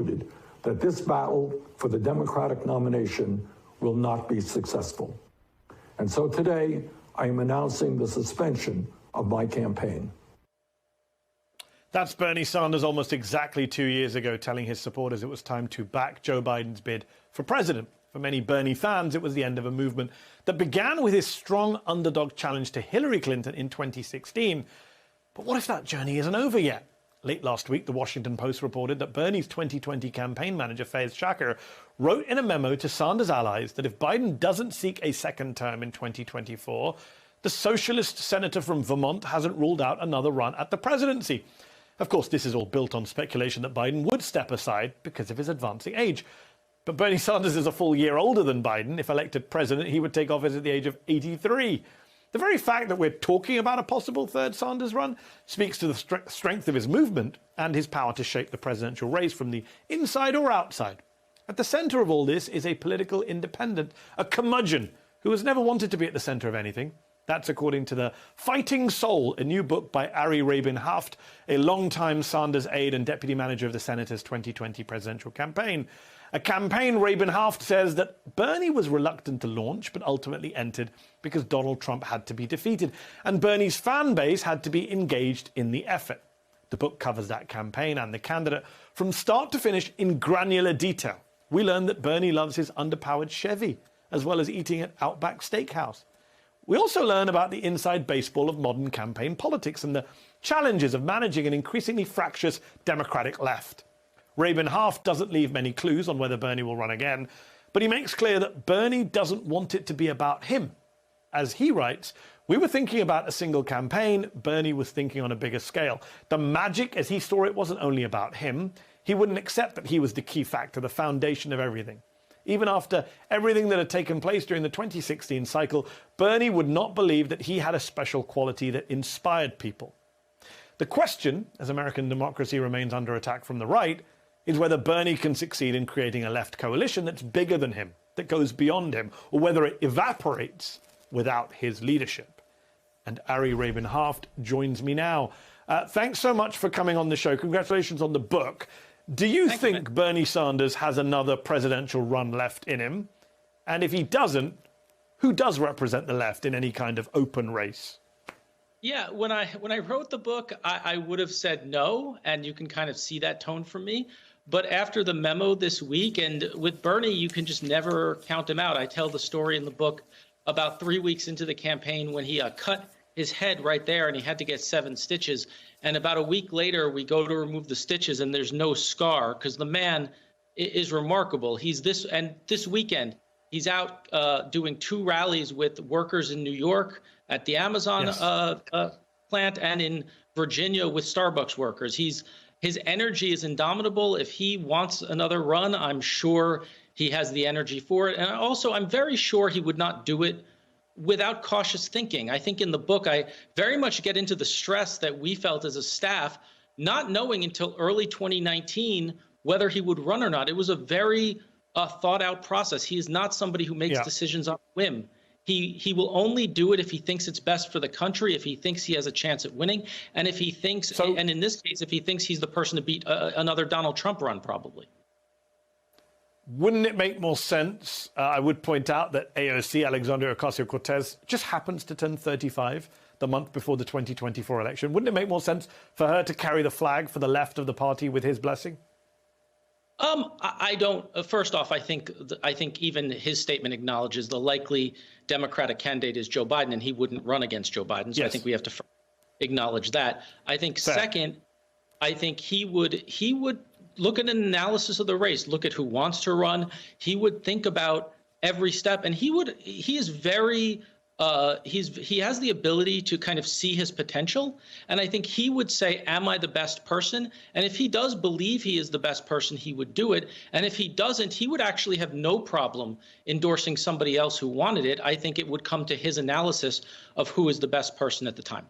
that this battle for the Democratic nomination will not be successful. And so today, I am announcing the suspension of my campaign. That's Bernie Sanders almost exactly 2 years ago telling his supporters it was time to back Joe Biden's bid for president. For many Bernie fans, it was the end of a movement that began with his strong underdog challenge to Hillary Clinton in 2016. But what if that journey isn't over yet? Late last week, The Washington Post reported that Bernie's 2020 campaign manager, Faiz Shakir, wrote in a memo to Sanders' allies that if Biden doesn't seek a second term in 2024, the socialist senator from Vermont hasn't ruled out another run at the presidency. Of course, this is all built on speculation that Biden would step aside because of his advancing age. But Bernie Sanders is a full year older than Biden. If elected president, he would take office at the age of 83. The very fact that we're talking about a possible third Sanders run speaks to the strength of his movement and his power to shape the presidential race from the inside or outside. At the center of all this is a political independent, a curmudgeon who has never wanted to be at the center of anything. That's according to The Fighting Soul, a new book by Ari Rabin-Haft, a longtime Sanders aide and deputy manager of the Senator's 2020 presidential campaign. A campaign Rabin-Haft says that Bernie was reluctant to launch, but ultimately entered because Donald Trump had to be defeated, and Bernie's fan base had to be engaged in the effort. The book covers that campaign and the candidate from start to finish in granular detail. We learn that Bernie loves his underpowered Chevy, as well as eating at Outback Steakhouse. We also learn about the inside baseball of modern campaign politics and the challenges of managing an increasingly fractious Democratic left. Rabin-Haft doesn't leave many clues on whether Bernie will run again, but he makes clear that Bernie doesn't want it to be about him. As he writes, we were thinking about a single campaign, Bernie was thinking on a bigger scale. The magic, as he saw it, wasn't only about him. He wouldn't accept that he was the key factor, the foundation of everything. Even after everything that had taken place during the 2016 cycle, Bernie would not believe that he had a special quality that inspired people. The question, as American democracy remains under attack from the right, is whether Bernie can succeed in creating a left coalition that's bigger than him, that goes beyond him, or whether it evaporates without his leadership. And Ari Rabin-Haft joins me now. Thanks so much for coming on the show. Congratulations on the book. Do you think Bernie Sanders has another presidential run left in him? And if he doesn't, who does represent the left in any kind of open race? Yeah, when I wrote the book, I would have said no, and you can kind of see that tone from me. But after the memo this week, and with Bernie, you can just never count him out. I tell the story in the book about 3 weeks into the campaign when he cut his head right there and he had to get 7 stitches. And about a week later, we go to remove the stitches and there's no scar because the man is remarkable. This weekend, he's out doing 2 rallies with workers in New York at the Amazon plant and in Virginia with Starbucks workers. His energy is indomitable. If he wants another run, I'm sure he has the energy for it. And also, I'm very sure he would not do it without cautious thinking. I think in the book, I very much get into the stress that we felt as a staff, not knowing until early 2019 whether he would run or not. It was a very thought out process. He is not somebody who makes decisions on whim. He will only do it if he thinks it's best for the country, if he thinks he has a chance at winning, and if he thinks, and in this case, if he thinks he's the person to beat another Donald Trump run, probably. Wouldn't it make more sense? I would point out that AOC, Alexandria Ocasio-Cortez, just happens to turn 35 the month before the 2024 election. Wouldn't it make more sense for her to carry the flag for the left of the party with his blessing? I don't. First off, I think even his statement acknowledges the likely Democratic candidate is Joe Biden, and he wouldn't run against Joe Biden. So I think we have to acknowledge that. I think second, I think he would look at an analysis of the race, look at who wants to run. He would think about every step, and he has the ability to kind of see his potential. And I think he would say, am I the best person? And if he does believe he is the best person, he would do it. And if he doesn't, he would actually have no problem endorsing somebody else who wanted it. I think it would come to his analysis of who is the best person at the time.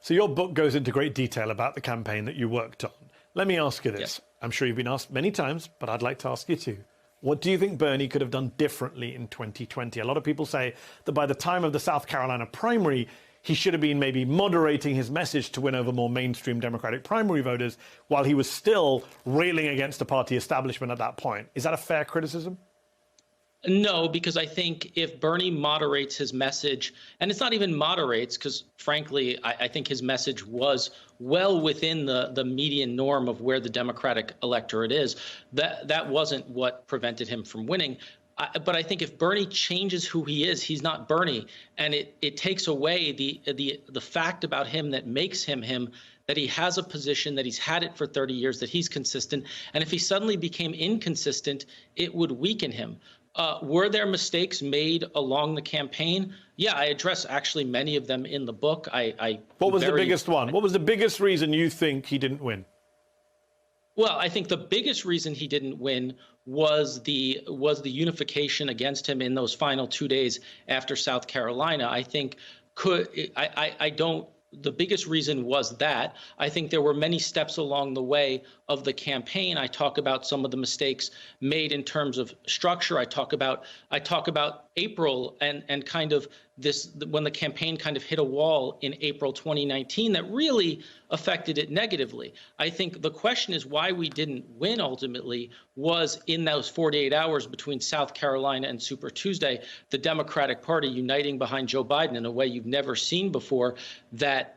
So your book goes into great detail about the campaign that you worked on. Let me ask you this. Yes. I'm sure you've been asked many times, but I'd like to ask you too. What do you think Bernie could have done differently in 2020? A lot of people say that by the time of the South Carolina primary, he should have been maybe moderating his message to win over more mainstream Democratic primary voters while he was still railing against the party establishment at that point. Is that a fair criticism? No, because I think if Bernie moderates his message, and it's not even moderates, because frankly, I think his message was well within the median norm of where the Democratic electorate is, that wasn't what prevented him from winning. But I think if Bernie changes who he is, he's not Bernie, and it takes away the fact about him that makes him him, that he has a position, that he's had it for 30 years, that he's consistent. And if he suddenly became inconsistent, it would weaken him. Were there mistakes made along the campaign? Yeah, I address actually many of them in the book. What was the biggest one? What was the biggest reason you think he didn't win? Well, I think the biggest reason he didn't win was the unification against him in those final 2 days after South Carolina. I think the biggest reason was that. I think there were many steps along the way of the campaign. I talk about some of the mistakes made in terms of structure. I talk about April and kind of this, when the campaign kind of hit a wall in April 2019 that really affected it negatively. I think the question is why we didn't win ultimately was in those 48 hours between South Carolina and Super Tuesday, the Democratic Party uniting behind Joe Biden in a way you've never seen before that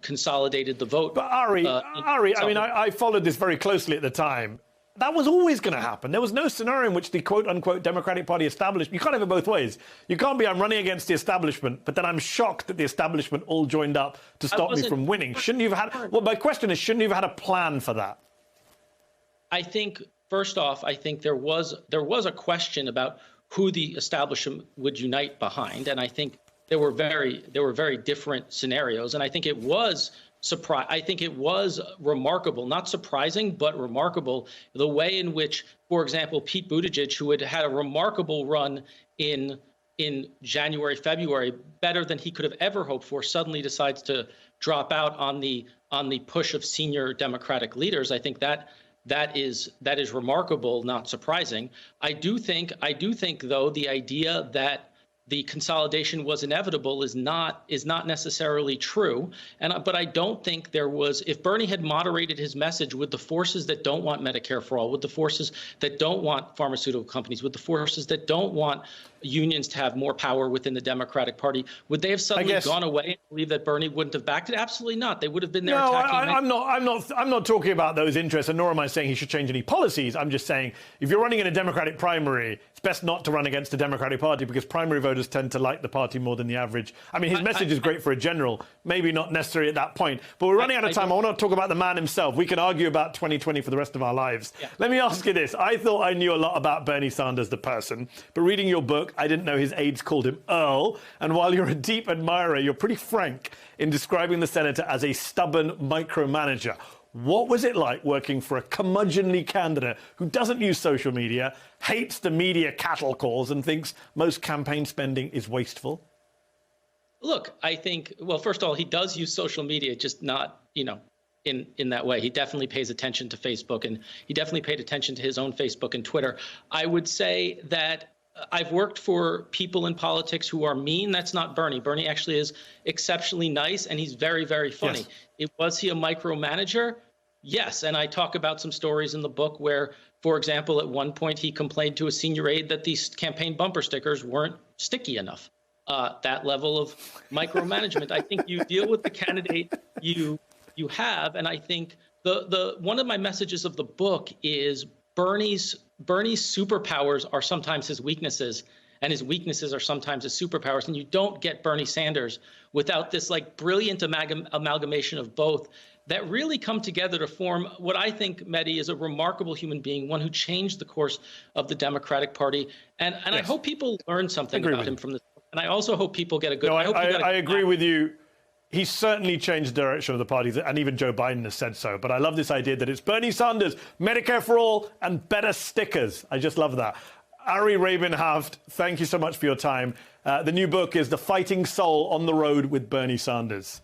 consolidated the vote. But Ari, I mean, I followed this very closely at the time. That was always going to happen. There was no scenario in which the quote-unquote Democratic Party establishment, you can't have it both ways. You can't be, I'm running against the establishment, but then I'm shocked that the establishment all joined up to stop me from winning. Shouldn't you have had, well, my question is, shouldn't you have had a plan for that? I think, first off, I think there was a question about who the establishment would unite behind. And I think there were very different scenarios. And I think it was remarkable, not surprising, but remarkable, the way in which, for example, Pete Buttigieg, who had a remarkable run in January, February, better than he could have ever hoped for, suddenly decides to drop out on the push of senior Democratic leaders. I think that is remarkable, not surprising. I do think, though, the idea that the consolidation was inevitable is not necessarily true. But I don't think there was, if Bernie had moderated his message with the forces that don't want Medicare for all, with the forces that don't want pharmaceutical companies, with the forces that don't want unions to have more power within the Democratic Party, would they have suddenly gone away and believe that Bernie wouldn't have backed it? Absolutely not. They would have been there attacking. I'm not talking about those interests, and nor am I saying he should change any policies. I'm just saying if you're running in a Democratic primary, it's best not to run against the Democratic Party because primary voters tend to like the party more than the average. I mean, his message is great for a general, maybe not necessarily at that point. But we're running out of time. I want to talk about the man himself. We can argue about 2020 for the rest of our lives. Yeah. Let me ask you this. I thought I knew a lot about Bernie Sanders, the person, but reading your book, I didn't know his aides called him Earl. And while you're a deep admirer, you're pretty frank in describing the senator as a stubborn micromanager. What was it like working for a curmudgeonly candidate who doesn't use social media, hates the media cattle calls, and thinks most campaign spending is wasteful? Look, I think, well, first of all, he does use social media, just not, in that way. He definitely pays attention to Facebook, and he definitely paid attention to his own Facebook and Twitter. I would say that I've worked for people in politics who are mean. That's not Bernie. Bernie actually is exceptionally nice, and he's very, very funny. Yes. Was he a micromanager? Yes. And I talk about some stories in the book where, for example, at one point he complained to a senior aide that these campaign bumper stickers weren't sticky enough. That level of micromanagement. I think you deal with the candidate you have. And I think the one of my messages of the book is Bernie's superpowers are sometimes his weaknesses, and his weaknesses are sometimes his superpowers. And you don't get Bernie Sanders without this brilliant amalgamation of both that really come together to form what I think, Mehdi, is a remarkable human being, one who changed the course of the Democratic Party. And yes. I hope people learn something about him from this. And I also hope people get a good... I agree with you. He's certainly changed the direction of the party, and even Joe Biden has said so. But I love this idea that it's Bernie Sanders, Medicare for all, and better stickers. I just love that. Ari Rabin-Haft, thank you so much for your time. The new book is The Fighting Soul on the Road with Bernie Sanders.